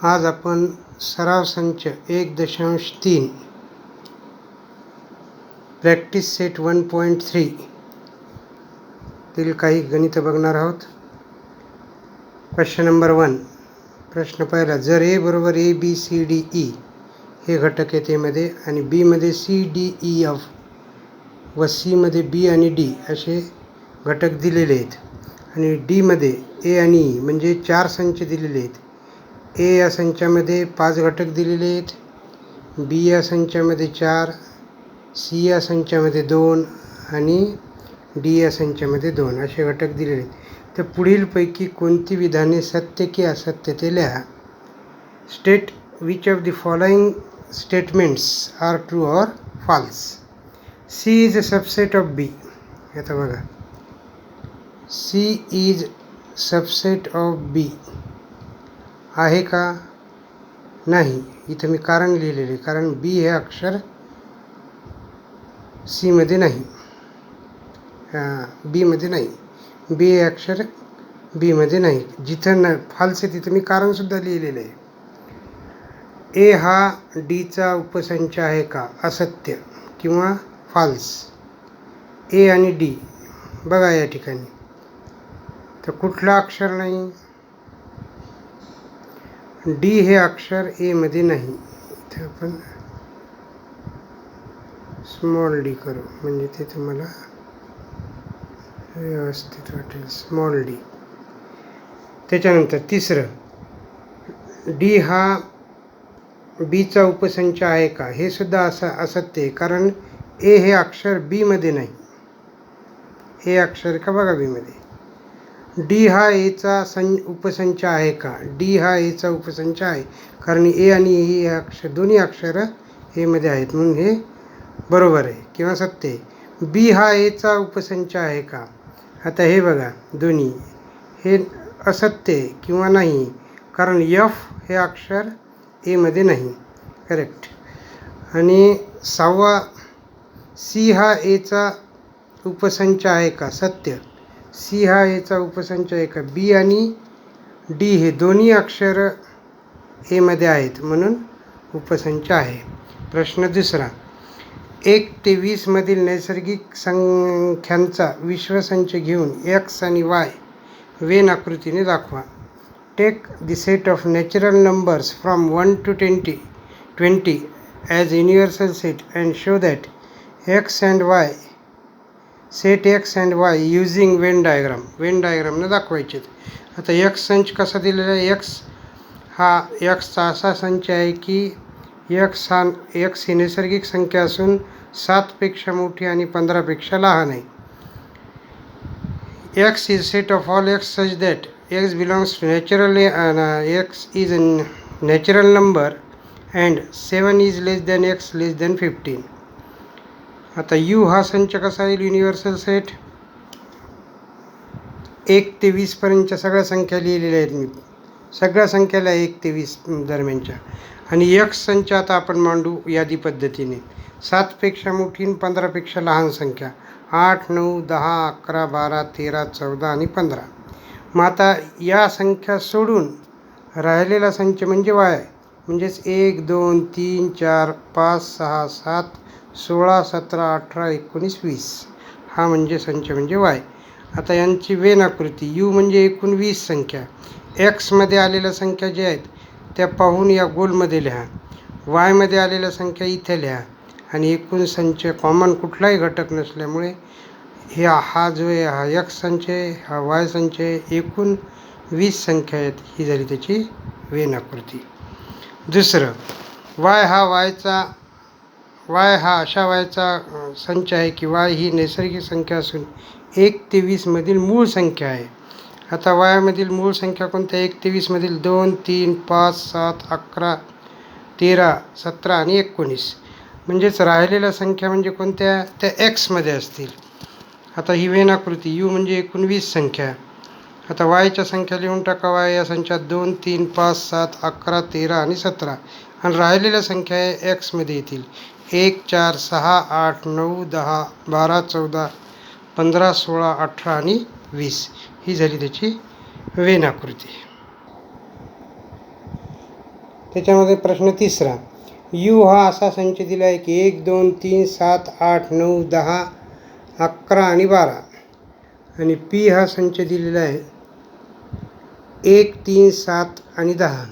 आज आपण सराव संच 1.3 प्रॅक्टिस सेट 1.3 तील काही गणित बघणार आहोत. Question number 1. प्रश्न पहिला. जर ए बरोबर A B C D E हे घटक आहेत मध्ये आणि बी मध्ये सी डी ई एफ व सी मध्ये बी आणि डी असे घटक दिलेले आहेत आणि डी मध्ये ए आणि ई म्हणजे 4 संच दिलेले आहेत. ए या संचामध्ये 5 घटक दिलेले आहेत, बी या संचामध्ये 4, सी या संचामध्ये 2 आणि डी या संचामध्ये 2 असे घटक दिलेले आहेत. तर पुढीलपैकी कोणती विधाने सत्य की असत्य ते लिहा. State which of the following statements are true or false. C is a subset of B. आता बघा, C is subset of B आहे का? नाही. इथं मी कारण लिहिलेले, कारण बी हे अक्षर सीमध्ये नाही, बीमध्ये नाही. बी हे अक्षर बीमध्ये नाही. जिथं फॉल्स आहे तिथं मी कारणसुद्धा लिहिलेलं आहे. ए हा डीचा उपसंच आहे का? असत्य किंवा फॉल्स. ए आणि डी बघा या ठिकाणी, तर कुठलं अक्षर नाही? डी हे अक्षर एमध्ये नाही. इथे आपण स्मॉल डी करू म्हणजे ते तुम्हाला व्यवस्थित वाटेल. Small D. त्याच्यानंतर तिसरं, डी हा बीचा उपसंच आहे का? हे सुद्धा असत्य आहे, कारण ए हे अक्षर बीमध्ये नाही. हे अक्षर का बघा बीमध्ये. डी हा एचा उपसंच आहे का? डी हा एचा उपसंच आहे, कारण ए आणि ई हे अक्षर दोन्ही अक्षरं एमध्ये आहेत, म्हणून हे बरोबर आहे किंवा सत्य आहे. बी हा एचा उपसंच आहे का? आता हे बघा, दोन्ही हे असत्य आहे किंवा नाही, कारण एफ हे अक्षर एमध्ये नाही. करेक्ट. आणि 6वा, सी हा एचा उपसंच आहे का? सत्य. सी हा एचा उपसंच आहे का? बी आणि डी हे दोन्ही अक्षर एमध्ये आहेत, म्हणून उपसंच आहे. प्रश्न दुसरा. 1 ते 20 मधील नैसर्गिक संख्यांचा विश्वसंच घेऊन एक्स आणि वाय वेन आकृतीने दाखवा. Take the set of natural numbers from 1 to 20 as universal set and show that X and Y set X and Y using Venn diagram. Venn डायग्रामनं दाखवायचे. आता एक्स संच कसा दिलेला आहे? एक्सचा असा संच आहे की एक्स ही नैसर्गिक संख्या असून 7पेक्षा मोठी आणि 15पेक्षा लहान आहे. X is set of all X such that X belongs to X is a natural number and 7 is less than X less than 15. आता यू हा संच कसा येईल? Universal set. 1 ते 20 पर्यंतच्या सगळ्या संख्या लिहिलेल्या आहेत मी, सगळ्या संख्याला 1 ते 20 दरम्यानच्या. आणि एक्स संच आता आपण मांडू यादी पद्धतीने. 7पेक्षा मोठी आणि 15पेक्षा लहान संख्या 8, 9, 10, 11, 12, 13, 14 आणि 15. मग आता या संख्या सोडून राहिलेला संच म्हणजे वाय, म्हणजेच 1, 2, 3, 4, 5, 6, 7, 16, 17, 18, 19, 20 हा म्हणजे संच म्हणजे वाय. आता यांची वेन आकृती. यू म्हणजे एकूण 20 संख्या. एक्समध्ये आलेल्या संख्या ज्या आहेत त्या पाहून या गोलमध्ये लिहा. वायमध्ये आलेल्या संख्या इथे लिहा. आणि एकूण संच कॉमन कुठलाही घटक नसल्यामुळे हा जो आहे हा एक्स संच आहे, हा वाय संच आहे. एकूण 20 संख्या आहेत. ही झाली त्याची वेन आकृती. दुसरं, वाय हा अशा वायचा संच आहे की वाय ही नैसर्गिक संख्या असून 1 ते 20 मधील मूळ संख्या आहे. आता वायामधील मूळ संख्या कोणत्या? 1 ते 20 मधील 2, 3, 5, 7, 11, 13, 17 आणि 19. म्हणजेच राहिलेल्या संख्या म्हणजे कोणत्या? त्या एक्समध्ये असतील. आता ही वेन आकृती. यू म्हणजे एकूण 20 संख्या. आता वायच्या संख्या लिहून टाका. वाय या संख्यात 2, 3, 5, 7, 11, 13 आणि 17 आणि राहिलेल्या संख्या एक्समध्ये येतील. 1, 4, 6, 8, 9, 10, 12, 14, 15, 16, 18 आणि 20 ही झाली त्याची वेन आकृती. त्याच्यामध्ये प्रश्न तिसरा, यू हा असा संच दिला आहे की 1 2 3 7 8 9 10 11 आणि 12, आणि पी हा संच दिलेला आहे 1 3 7 आणि 10.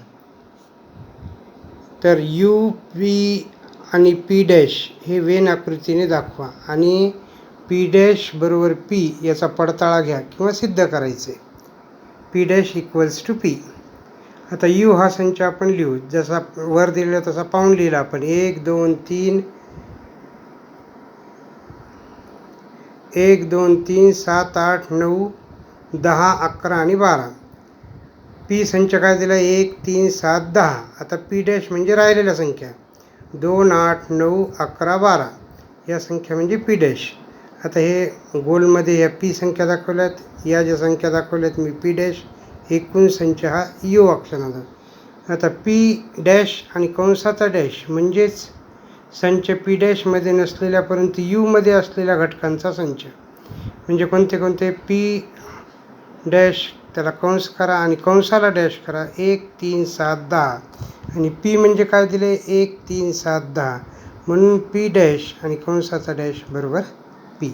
तर यू पी आणि पी डॅश हे वेन आकृतीने दाखवा आणि पी डॅश बरोबर पी याचा पडताळा घ्या किंवा सिद्ध करायचे. P dash equals to P. आता यू हा संच आपण लिहू, जसा वर दिलेला तसा पाहून लिहिला आपण. 1 2 3 1 2 3 7 8 9 10 11 आणि 12. पी संच काय दिला? 1 3 7 10. आता पी डॅश म्हणजे राहिलेल्या संख्या 2 8 9 11 12 या संख्या म्हणजे पी डॅश. आता हे गोलमध्ये या पी संख्या दाखवल्यात, या ज्या संख्या दाखवल्यात मी पी डॅश, एकूण संच हा यू अक्षराचा. आता पी डॅश आणि कंसाचा डॅश म्हणजेच संच पी डॅशमध्ये नसलेल्या परंतु यूमध्ये असलेल्या घटकांचा संच. म्हणजे कोणते कोणते? पी डॅश त्याला कंस करा आणि कंसाला डॅश करा. 1 3 7 10 आणि पी म्हणजे काय दिले? 1 3 7 10. म्हणून पी डॅश आणि कंसाचा डॅश बरोबर पी.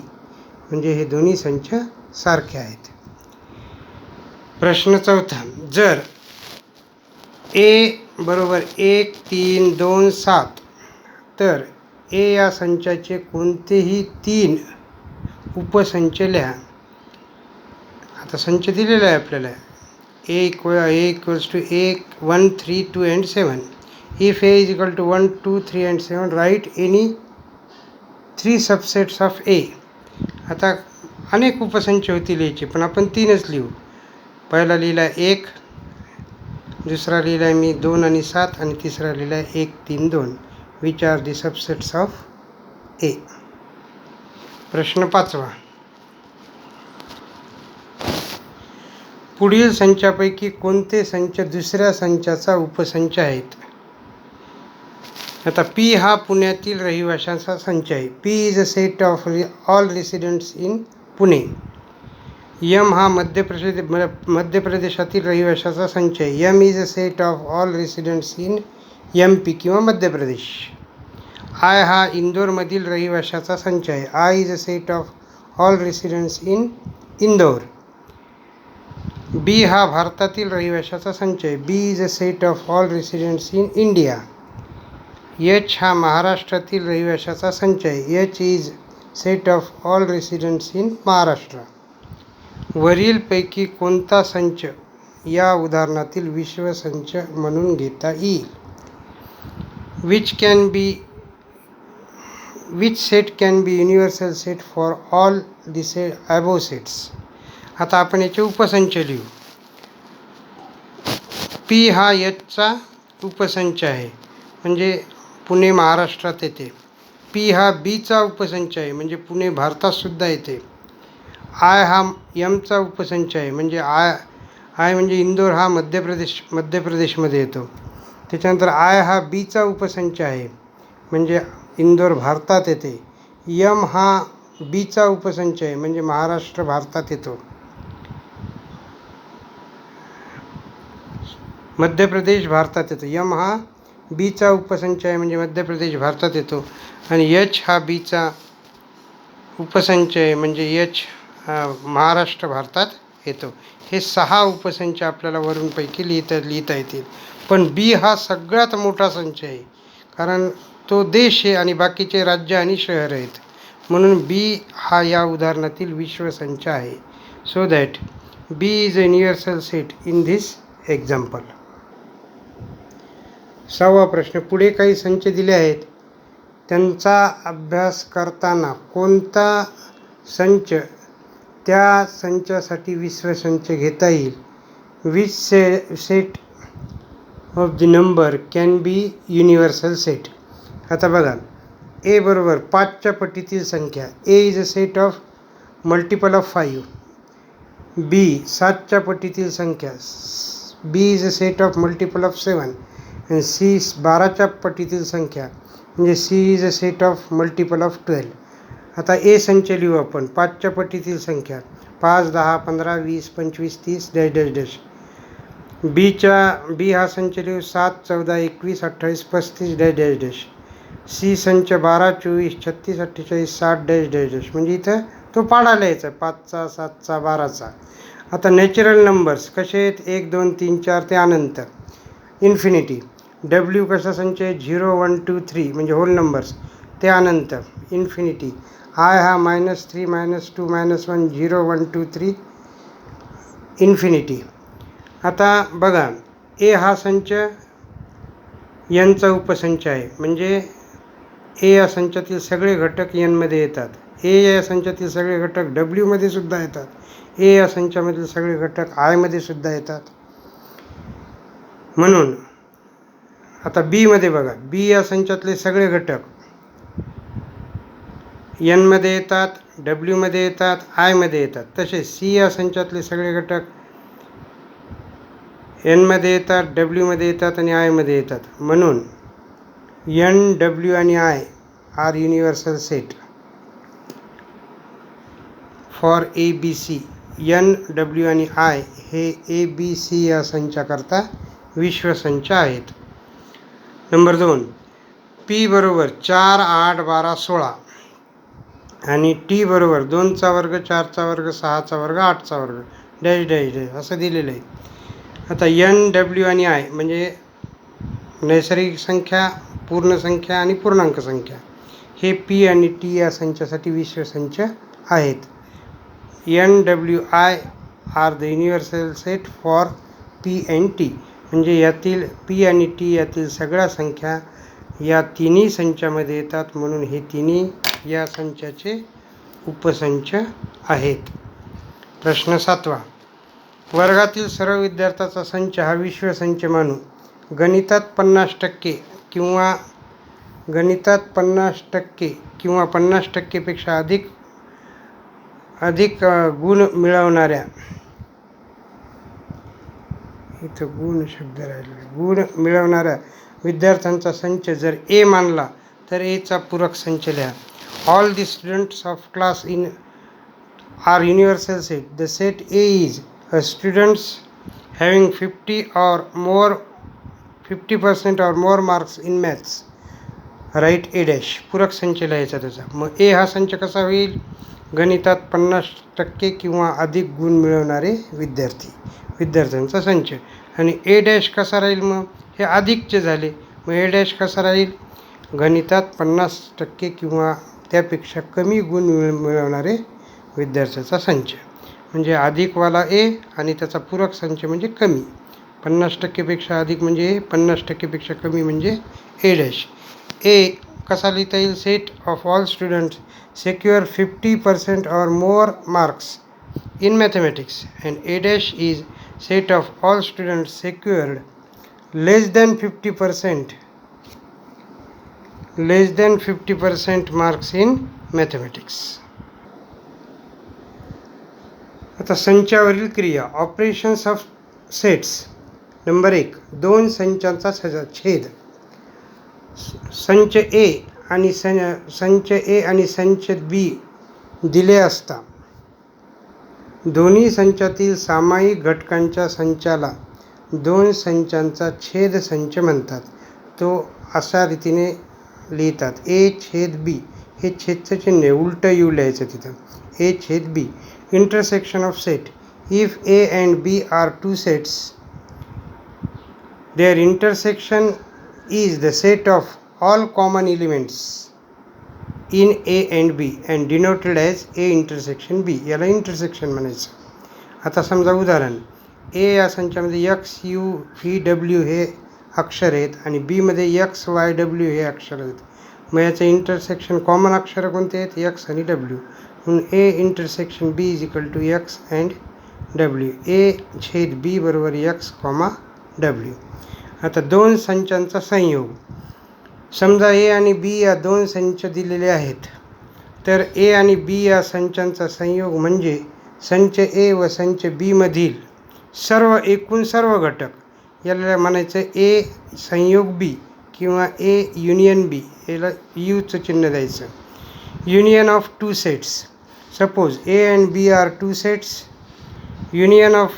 म्हणजे हे दोन्ही संच सारखे आहेत. प्रश्न चौथा, जर ए बरोबर 1 3 2 7 तर ए या संचाचे कोणतेही 3 उपसंच लिहा. आता संच दिलेला आहे आपल्याला. A equals to 1 3 2 and 7. If A is equal to 1 2 3 and 7 write any 3 subsets of A. आता अनेक उपसंच होतील याचे, पण आपण 3च लिहू. पहिला लिहिला 1, दुसरा लिहिला आहे मी 2 आणि 7 आणि तिसरा लिहिला आहे 1 3 2. Which are the subsets of A. प्रश्न 5वा, पुढील संचापैकी कोणते संच दुसऱ्या संचाचा उपसंच आहेत? आता पी हा पुण्यातील रहिवाशांचा संच आहे. P is a set of all residents in Pune. M हा मध्य प्रदेशातील रहिवाशाचा संच आहे. M is a set of all residents in M P किंवा मध्य प्रदेश. आय हा इंदोरमधील रहिवाशाचा संच आहे. I is a set of all residents in Indore. B हा भारतातील रहिवाशाचा संच आहे. B is a set of all residents in India. H हा महाराष्ट्रातील रहिवाशाचा संच आहे. H is set of all residents in Maharashtra. वरीलपैकी कोणता संच या उदाहरणातील विश्वसंच म्हणून घेता येईल? Which set can be universal set for all the above sets. आता आपण याचे उपसंच लिहू. पी हा एचचा उपसंच आहे म्हणजे पुणे महाराष्ट्रात येते. पी हा बीचा उपसंच आहे म्हणजे पुणे भारतातसुद्धा येते. आय हा यमचा उपसंच आहे म्हणजे आय म्हणजे इंदोर हा मध्य प्रदेशमध्ये येतो. त्याच्यानंतर आय हा बीचा उपसंच आहे म्हणजे इंदोर भारतात येते. यम हा बीचा उपसंच आहे म्हणजे महाराष्ट्र भारतात येतो. मध्य प्रदेश भारतात येतो. यम हा बीचा उपसंच आहे म्हणजे मध्य प्रदेश भारतात येतो. आणि एच हा बीचा उपसंच आहे म्हणजे एच महाराष्ट्र भारतात येतो. हे 6 उपसंच आपल्याला वरूनपैकी लिहिता येतील. पण बी हा सगळ्यात मोठा संच आहे कारण तो देश आहे आणि बाकीचे राज्य आणि शहर आहेत. म्हणून बी हा या उदाहरणातील विश्वसंच आहे. So that B is a universal set in this example. 6वा प्रश्न, पुढे काही संच दिले आहेत. त्यांचा अभ्यास करताना कोणता संच त्या संचासाठी विश्वसंच घेता येईल? Which set of the number can be universal set. आता बघा, ए बरोबर 5च्या पटीतील संख्या. A is a set of multiple of 5. B 7च्या पटीतील संख्या. B is a set of multiple of 7. आणि सी 12च्या पटीतील संख्या म्हणजे C is a set of multiple of 12. आता ए संच लिहू आपण. 5च्या पटीतील संख्या 5 10 15 20 25 30 डॅश डॅश डॅश. बी हा संच लिहू 7, 14, 21, 28, 35 डॅश डॅश डॅश. सी संच 12, 24, 36, 48, 60 डॅश डॅश डॅश. म्हणजे इथं तो पाडायला यायचा 5चा, 7चा, 12चा. आता नॅचरल नंबर्स कसे आहेत? 1, 2, 3, 4 ते अनंत, इन्फिनिटी. डब्ल्यू कसा संच आहे? 0, 1, 2, 3 म्हणजे होल नंबर्स ते अनंत, इन्फिनिटी. आय हा -3, -2, -1, 0, 1, 2, 3 इन्फिनिटी. आता बघा, ए हा संच एनचा उपसंच आहे, म्हणजे ए या संचातील सगळे घटक एनमध्ये येतात. ए या संचातील सगळे घटक डब्ल्यूमध्ये सुद्धा येतात. ए या संचामधील सगळे घटक आयमध्ये सुद्धा येतात. म्हणून आता बीमध्ये बघा, बी या संचातले सगळे घटक एनमध्ये येतात, डब्ल्यूमध्ये येतात, आयमध्ये येतात. तसेच सी या संचातले सगळे घटक एनमध्ये येतात, डब्ल्यूमध्ये येतात आणि आयमध्ये येतात. म्हणून एन, डब्ल्यू आणि I are universal set for A B C. N, W आणि आय हे ए बी सी या संचाकरता विश्वसंच आहेत. नंबर 2, पी बरोबर 4, 8, 12, 16 आणि टी बरोबर 2चा वर्ग, 4चा वर्ग, 6चा वर्ग, 8चा वर्ग डॅश डॅश डॅश असं दिलेलं आहे. आता एन, डब्ल्यू आणि आय म्हणजे नैसर्गिक संख्या, पूर्ण संख्या आणि पूर्णांक संख्या हे पी आणि टी या संचासाठी विश्वसंच आहेत. N, W, I are the universal set for P and T. म्हणजे यातील पी आणि टी यातील सगळ्या संख्या या तिन्ही संचामध्ये येतात. म्हणून हे तिन्ही या संचाचे उपसंच आहेत. प्रश्न 7वा. वर्गातील सर्व विद्यार्थ्यांचा संच हा विश्वसंच मानू. गणितात 50% किंवा 50%पेक्षा अधिक गुण मिळवणाऱ्या, इथं गुण शब्द राहिलेला, गुण मिळवणाऱ्या विद्यार्थ्यांचा संच जर ए मानला तर एचा पूरक संच लिहा. All the students of class in are universal set. The set A is a students having 50% or more marks in maths. Right A dash. पूरक संच लिहायचा त्याचा. मग ए हा संच कसा होईल? गणितात 50% किंवा अधिक गुण मिळवणारे विद्यार्थ्यांचा संच. आणि ए डॅश कसा राहील? मग हे अधिकचे झाले, मग ए डॅश कसा राहील? गणितात 50% किंवा त्यापेक्षा कमी गुण मिळवणारे विद्यार्थ्याचा संच. म्हणजे अधिकवाला ए आणि त्याचा पूरक संच म्हणजे कमी. 50%पेक्षा अधिक म्हणजे ए, 50%पेक्षा कमी म्हणजे ए डॅश. ए कसा लिहिता येईल? Set of all students secure 50% or more marks in mathematics. And A dash is set of all students secured less than 50% marks in mathematics. आता संचावरील क्रिया. Operations of sets. नंबर 1, 2 संचांचा छेद. संच ए आणि संच बी दिले असता दोन्ही संचातील सामायिक घटकांच्या संचाला 2 संचांचा छेद संच म्हणतात. तो अशा रीतीने लिहितात. ए छेद बी. हे छेदचं चिन्ह आहे, उलटं यू लिहायचं तिथं. ए छेद B. Intersection of set. If A and B are 2 sets, their intersection is the set of all common elements in A and B and denoted as A intersection B. याला intersection म्हणायचं. आता समजा उदाहरण, ए या संचामध्ये x, you, V, W हे अक्षर आहेत आणि बीमध्ये एक्स, वाय, डब्ल्यू हे अक्षर आहेत. मग याचं इंटरसेक्शन कॉमन अक्षर कोणते आहेत? एक्स आणि डब्ल्यू. म्हणून A intersection B is equal to X and W. A छेद बी बरोबर एक्स, डब्ल्यू. आता 2 संचांचा संयोग. समजा ए आणि बी या 2 संच दिलेले आहेत, तर ए आणि बी या संचांचा संयोग म्हणजे संच ए व संच बी मधील एकूण सर्व घटक. याला म्हणायचं ए संयोग बी किंवा ए युनियन बी. याला यूचं चिन्ह द्यायचं. Union of 2 sets. Suppose A and B are 2 sets. Union of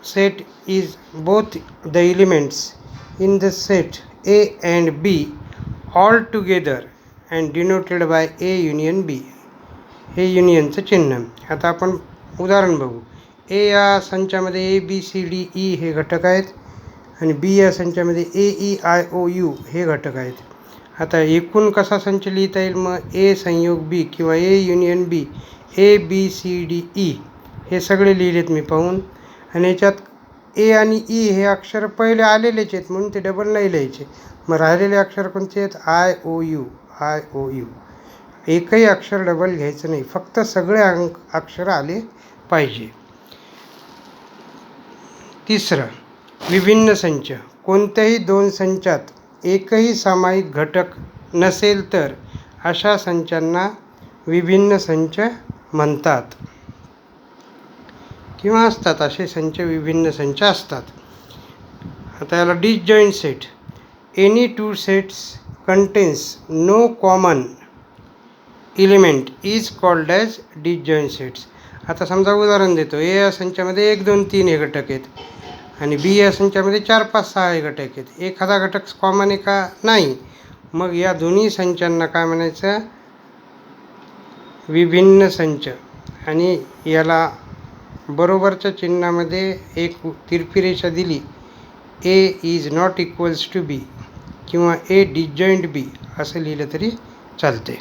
set is both the elements in the set A and B all together and denoted by A union B. हे युनियनचं चिन्ह. आता आपण उदाहरण बघू. ए या संचामध्ये A B C D E हे घटक आहेत आणि बी या संचामध्ये A E I O U हे घटक आहेत. आता एकूण कसा संच लिहिता येईल? मग ए संयोग बी किंवा A union B, A B C D E हे सगळे लिहिलेत मी पाहून. आणि याच्यात ए आणि ई हे अक्षर पहिले आलेलेच आहेत म्हणून ते डबल नाही लिहायचे. मग राहिलेले अक्षर कोणते आहेत? I O U, I O U. एकही अक्षर डबल घ्यायचं नाही, फक्त सगळे अक्षर आले पाहिजे. तिसरं, विभिन्न संच. कोणत्याही दोन संचात एकही सामायिक घटक नसेल तर अशा संचांना विभिन्न संच म्हणतात किंवा असतात. असे संच विभिन्न संच असतात. आता याला disjoint set. Any two sets contains no common element is called as disjoint sets. आता समजा उदाहरण देतो. ए या संचामध्ये 1 2 3 हे घटक आहेत आणि बी या संचामध्ये 4 5 6 हे घटक आहेत. एखादा घटक कॉमन आहे का? नाही. मग या दोन्ही संचांना काय म्हणायचं? विभिन्न संच. आणि याला बरोबरच्या चिन्हामध्ये एक तिरपी रेषा दिली. ए is not equals to be किंवा ए डिसजॉईंट बी असं लिहिलं तरी चालते.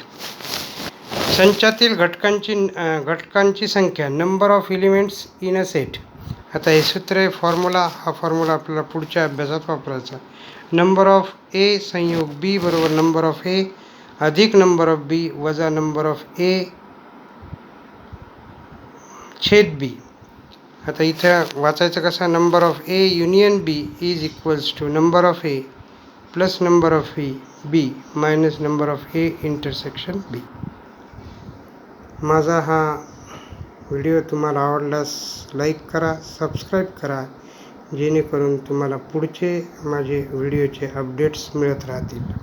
संचातील घटकांची संख्या, number of elements in a set. आता हे सूत्र आहे, फॉर्म्युला. हा फॉर्म्युला आपल्याला पुढच्या अभ्यासात वापरायचा. नंबर ऑफ ए संयोग बी बरोबर नंबर ऑफ ए अधिक नंबर ऑफ बी वजा नंबर ऑफ ए छेद बी. आता इथं वाचायचं कसं? Number of A union B is equals to number of A plus number of B minus number of A intersection B. माझा हा व्हिडिओ तुम्हाला आवडल्यास लाईक करा, सबस्क्राईब करा, जेणेकरून तुम्हाला पुढचे माझे व्हिडिओचे अपडेट्स मिळत राहतील.